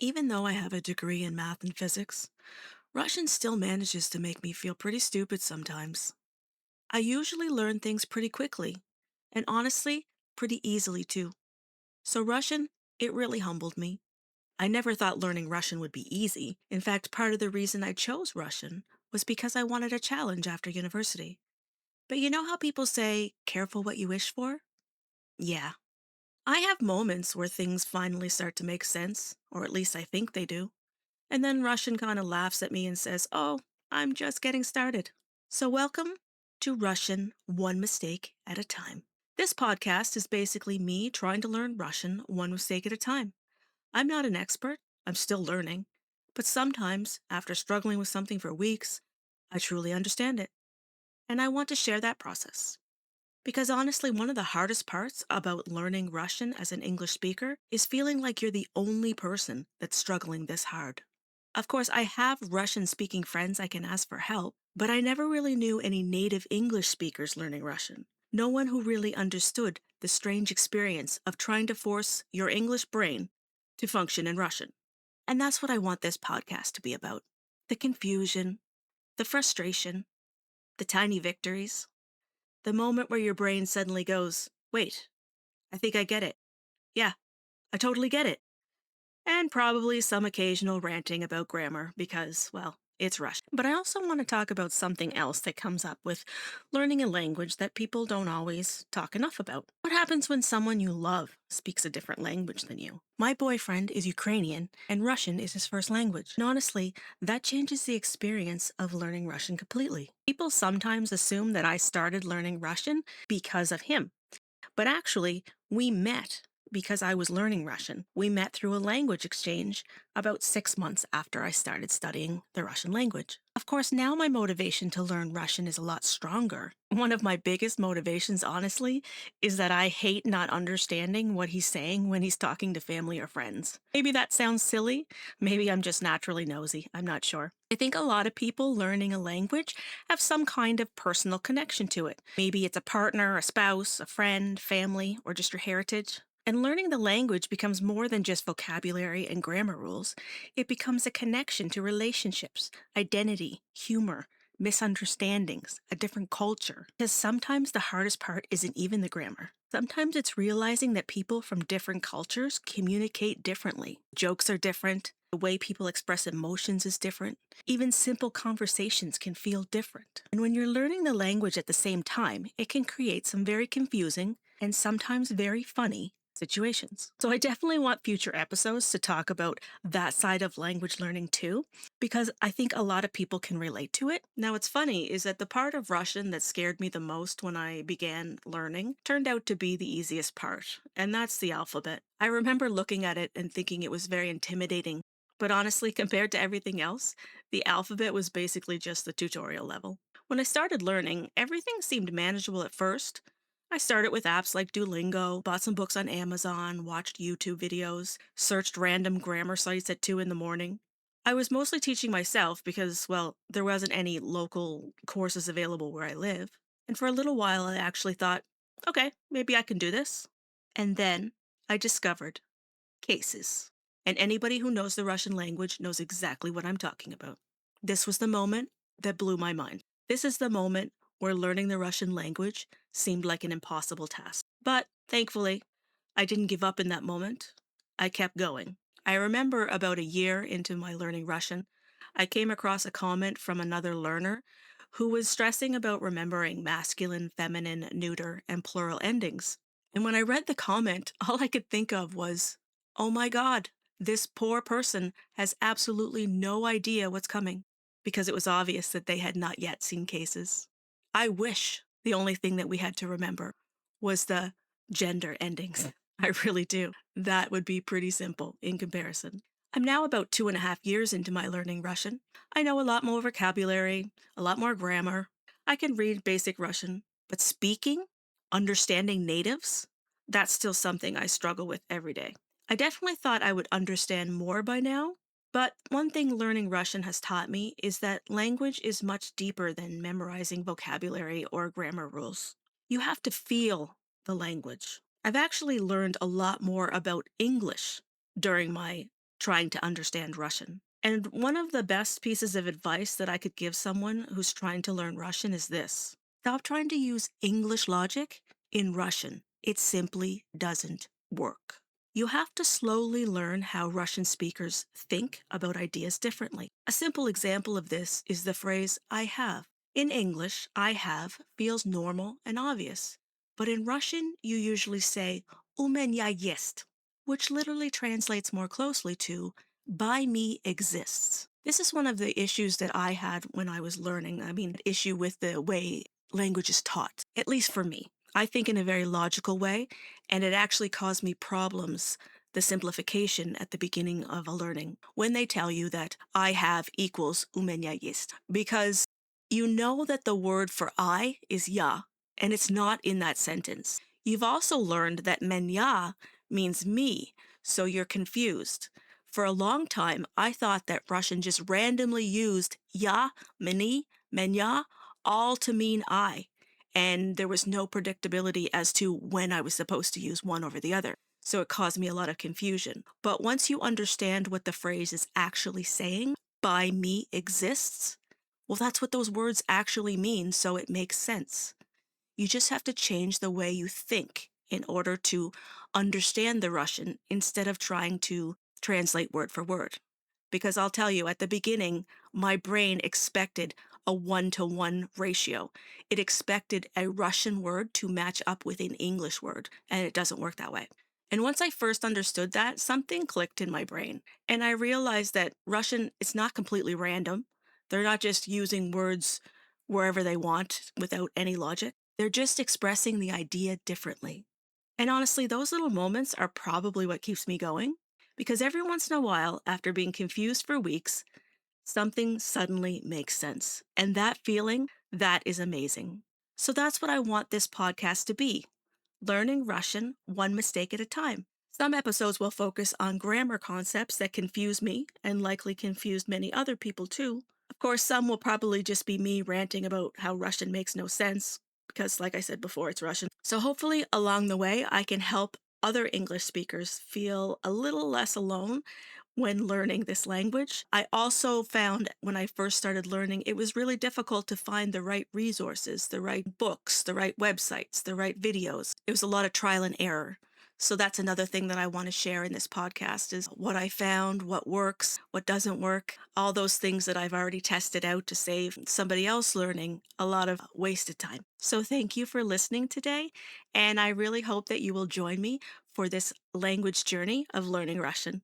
Even though I have a degree in math and physics, Russian still manages to make me feel pretty stupid sometimes. I usually learn things pretty quickly, and honestly, pretty easily too. So Russian, it really humbled me. I never thought learning Russian would be easy. In fact, part of the reason I chose Russian was because I wanted a challenge after university. But you know how people say, careful what you wish for? Yeah. I have moments where things finally start to make sense, or at least I think they do. And then Russian kind of laughs at me and says, "Oh, I'm just getting started." So, welcome to Russian One Mistake at a Time. This podcast is basically me trying to learn Russian one mistake at a time. I'm not an expert, I'm still learning. But sometimes, after struggling with something for weeks, I truly understand it. And I want to share that process. Because honestly, one of the hardest parts about learning Russian as an English speaker is feeling like you're the only person that's struggling this hard. Of course, I have Russian speaking friends I can ask for help, but I never really knew any native English speakers learning Russian. No one who really understood the strange experience of trying to force your English brain to function in Russian. And that's what I want this podcast to be about: the confusion, the frustration, the tiny victories, the moment where your brain suddenly goes, wait, I think I get it. Yeah, I totally get it. And probably some occasional ranting about grammar because, well, it's Russian. But I also want to talk about something else that comes up with learning a language that people don't always talk enough about. What happens when someone you love speaks a different language than you? My boyfriend is Ukrainian, and Russian is his first language. And honestly, that changes the experience of learning Russian completely. People sometimes assume that I started learning Russian because of him. But actually, we met because I was learning Russian. We met through a language exchange about 6 months after I started studying the Russian language. Of course, now my motivation to learn Russian is a lot stronger. One of my biggest motivations, honestly, is that I hate not understanding what he's saying when he's talking to family or friends. Maybe that sounds silly. Maybe I'm just naturally nosy. I'm not sure. I think a lot of people learning a language have some kind of personal connection to it. Maybe it's a partner, a spouse, a friend, family, or just your heritage. And learning the language becomes more than just vocabulary and grammar rules. It becomes a connection to relationships, identity, humor, misunderstandings, a different culture. Because sometimes the hardest part isn't even the grammar. Sometimes it's realizing that people from different cultures communicate differently. Jokes are different. The way people express emotions is different. Even simple conversations can feel different. And when you're learning the language at the same time, it can create some very confusing and sometimes very funny situations. So I definitely want future episodes to talk about that side of language learning too, because I think a lot of people can relate to it. Now, what's funny is that the part of Russian that scared me the most when I began learning turned out to be the easiest part, and that's the alphabet. I remember looking at it and thinking it was very intimidating. But honestly, compared to everything else, the alphabet was basically just the tutorial level. When I started learning, everything seemed manageable at first. I started with apps like Duolingo, bought some books on Amazon, watched YouTube videos, searched random grammar sites at 2 in the morning. I was mostly teaching myself because, well, there wasn't any local courses available where I live. And for a little while, I actually thought, okay, maybe I can do this. And then I discovered cases. And anybody who knows the Russian language knows exactly what I'm talking about. This was the moment that blew my mind. This is the moment where learning the Russian language seemed like an impossible task. But thankfully, I didn't give up in that moment. I kept going. I remember about a year into my learning Russian, I came across a comment from another learner who was stressing about remembering masculine, feminine, neuter, and plural endings. And when I read the comment, all I could think of was, oh my God, this poor person has absolutely no idea what's coming, because it was obvious that they had not yet seen cases. I wish the only thing that we had to remember was the gender endings. I really do. That would be pretty simple in comparison. I'm now about 2.5 years into my learning Russian. I know a lot more vocabulary, a lot more grammar. I can read basic Russian, but speaking, understanding natives, that's still something I struggle with every day. I definitely thought I would understand more by now, but one thing learning Russian has taught me is that language is much deeper than memorizing vocabulary or grammar rules. You have to feel the language. I've actually learned a lot more about English during my trying to understand Russian. And one of the best pieces of advice that I could give someone who's trying to learn Russian is this: stop trying to use English logic in Russian. It simply doesn't work. You have to slowly learn how Russian speakers think about ideas differently. A simple example of this is the phrase I have. In English, I have feels normal and obvious. But in Russian, you usually say "У меня есть," which literally translates more closely to "by me exists." This is one of the issues that I had when I was learning. I mean, issue with the way language is taught, at least for me. I think in a very logical way, and it actually caused me problems, the simplification at the beginning of a learning, when they tell you that I have equals "У меня есть," because you know that the word for I is "я," and it's not in that sentence. You've also learned that "меня" means me, so you're confused. For a long time, I thought that Russian just randomly used "я," "мне," "меня" all to mean I, and there was no predictability as to when I was supposed to use one over the other. So it caused me a lot of confusion. But once you understand what the phrase is actually saying, "by me exists," well, that's what those words actually mean, so it makes sense. You just have to change the way you think in order to understand the Russian instead of trying to translate word for word. Because I'll tell you, at the beginning, my brain expected a 1-to-1 ratio. It expected a Russian word to match up with an English word, and it doesn't work that way. And once I first understood that, something clicked in my brain. And I realized that Russian is not completely random. They're not just using words wherever they want without any logic. They're just expressing the idea differently. And honestly, those little moments are probably what keeps me going, because every once in a while, after being confused for weeks, something suddenly makes sense. And that feeling, that is amazing. So that's what I want this podcast to be: learning Russian one mistake at a time. Some episodes will focus on grammar concepts that confuse me and likely confused many other people too. Of course, some will probably just be me ranting about how Russian makes no sense, because, like I said before, it's Russian. So hopefully, along the way, I can help other English speakers feel a little less alone when learning this language. I also found when I first started learning, it was really difficult to find the right resources, the right books, the right websites, the right videos. It was a lot of trial and error. So that's another thing that I want to share in this podcast is what I found, what works, what doesn't work, all those things that I've already tested out to save somebody else learning a lot of wasted time. So thank you for listening today, and I really hope that you will join me for this language journey of learning Russian.